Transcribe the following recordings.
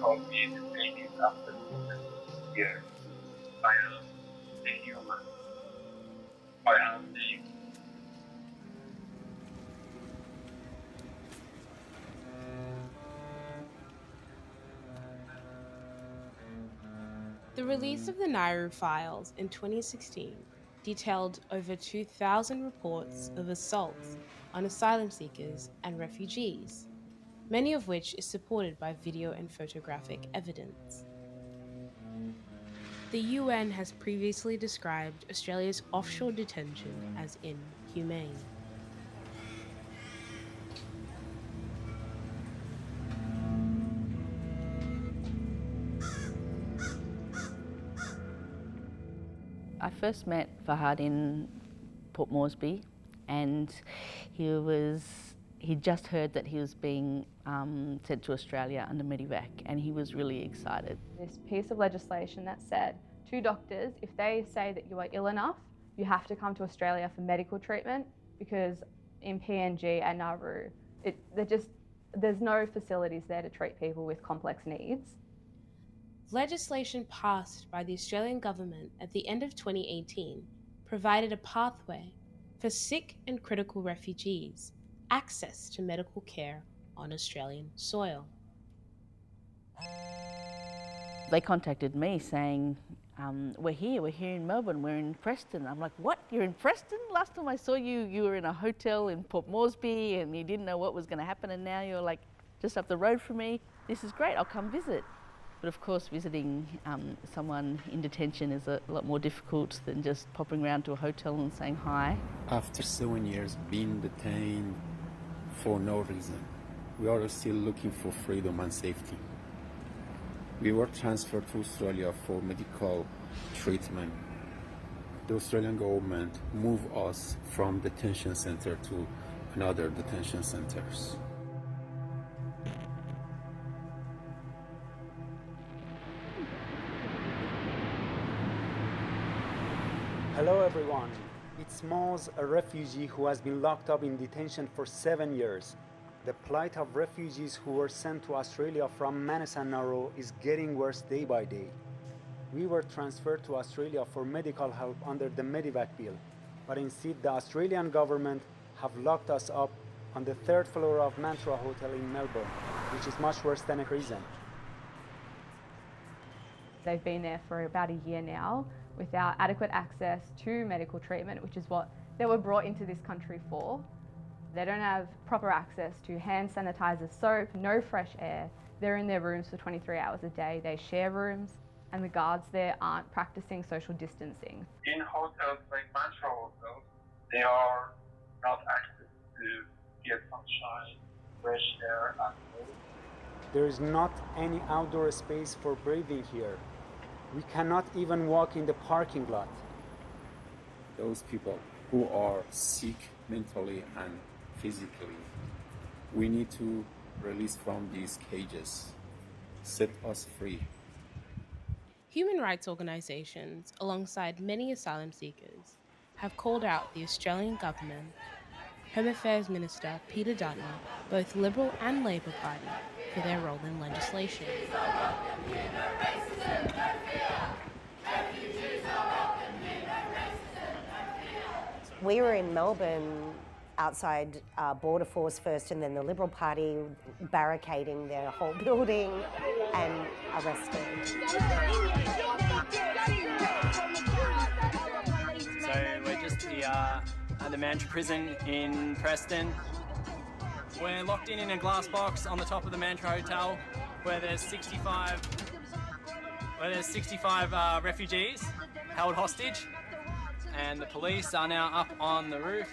called me detained after here. I am a human. I am a The release of the Nauru Files in 2016 detailed over 2,000 reports of assaults on asylum seekers and refugees, many of which is supported by video and photographic evidence. The UN has previously described Australia's offshore detention as inhumane. I first met Farhad in Port Moresby, and he'd just heard that he was being sent to Australia under Medivac, and he was really excited. This piece of legislation that said to doctors, if they say that you are ill enough, you have to come to Australia for medical treatment, because in PNG and Nauru, there's no facilities there to treat people with complex needs. Legislation passed by the Australian government at the end of 2018 provided a pathway for sick and critical refugees access to medical care on Australian soil. They contacted me saying, we're here in Melbourne, we're in Preston. I'm like, what, you're in Preston? Last time I saw you, you were in a hotel in Port Moresby and you didn't know what was going to happen, and now you're like just up the road from me. This is great, I'll come visit. But of course, visiting someone in detention is a lot more difficult than just popping around to a hotel and saying hi. After 7 years being detained for no reason, we are still looking for freedom and safety. We were transferred to Australia for medical treatment. The Australian government moved us from detention center to another detention centers. Hello everyone, it's Moz, a refugee who has been locked up in detention for 7 years. The plight of refugees who were sent to Australia from Manus and Nauru is getting worse day by day. We were transferred to Australia for medical help under the Medivac bill, but instead the Australian government have locked us up on the 3rd floor of Mantra Hotel in Melbourne, which is much worse than a prison. They've been there for about a year now without adequate access to medical treatment, which is what they were brought into this country for. They don't have proper access to hand sanitizer, soap, no fresh air. They're in their rooms for 23 hours a day. They share rooms, and the guards there aren't practicing social distancing. in hotels like Mantra hotels, they are not access to get sunshine, fresh air, and food. There is not any outdoor space for breathing here. We cannot even walk in the parking lot. Those people who are sick mentally and physically, we need to release from these cages, set us free. Human rights organisations, alongside many asylum seekers, have called out the Australian government, Home Affairs Minister Peter Dutton, both Liberal and Labor Party, for their role in legislation. We were in Melbourne outside Border Force first, and then the Liberal Party barricading their whole building and arrested. So we're just here at the Mantra prison in Preston. We're locked in a glass box on the top of the Mantra Hotel where there's 65 refugees held hostage, and the police are now up on the roof.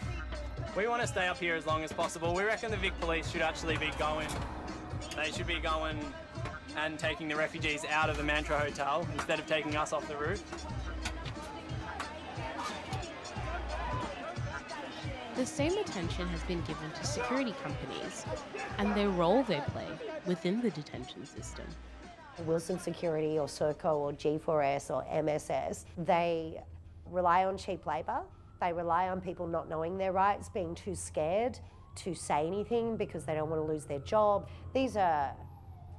We want to stay up here as long as possible. We reckon the Vic police should actually be going. They should be going and taking the refugees out of the Mantra Hotel instead of taking us off the roof. The same attention has been given to security companies and their role they play within the detention system. Wilson Security or Serco or G4S or MSS, they rely on cheap labour. They rely on people not knowing their rights, being too scared to say anything because they don't want to lose their job. These are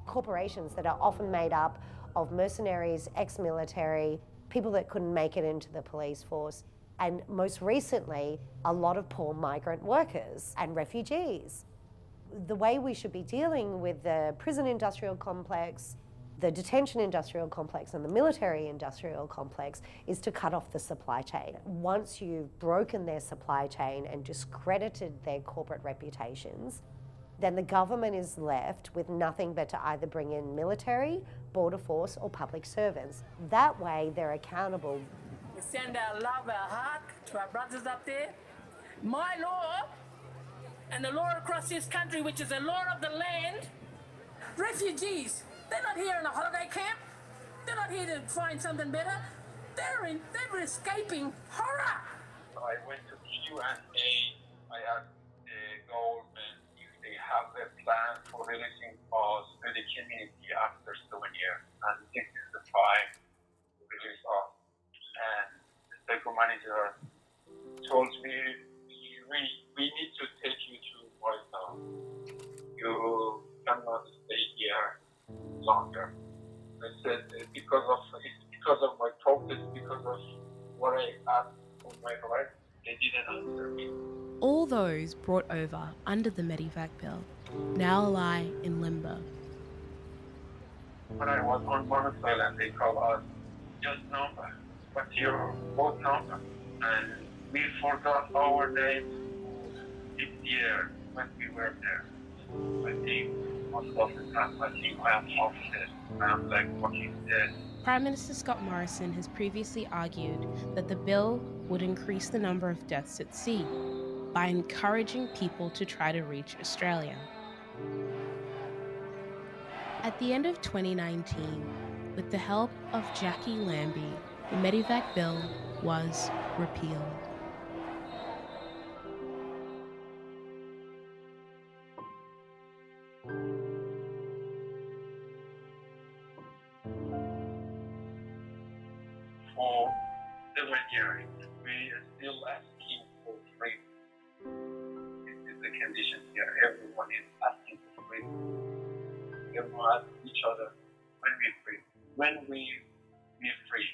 corporations that are often made up of mercenaries, ex-military, people that couldn't make it into the police force, and most recently, a lot of poor migrant workers and refugees. The way we should be dealing with the prison industrial complex, the detention industrial complex, and the military industrial complex is to cut off the supply chain. Once you've broken their supply chain and discredited their corporate reputations, then the government is left with nothing but to either bring in military, border force, or public servants. That way, they're accountable. We send our love, our heart to our brothers up there. My law and the law across this country, which is the law of the land, refugees, they're not here in a holiday camp. They're not here to find something better. They're escaping horror. I went to Q&A. I asked the government if they have a plan for releasing us to the community after 7 years. And this is the time to release us. And the second manager told me, we need to take you to Paida. You cannot stay here longer. I said, it's because of my protest, because of what I asked for my right, they didn't answer me. All those brought over under the Medivac bill now lie in limbo. When I was on Monaco Island, they called us just number. What's your boat number? And we forgot our names for 6 years when we were there. I think most of the time I think I am upset. I'm like fucking dead. Prime Minister Scott Morrison has previously argued that the bill would increase the number of deaths at sea by encouraging people to try to reach Australia. At the end of 2019, with the help of Jackie Lambie, the Medivac bill was repealed. For 7 years, we are still asking for freedom. This is the condition here. Everyone is asking for freedom. Everyone asks each other, when we free? When we free?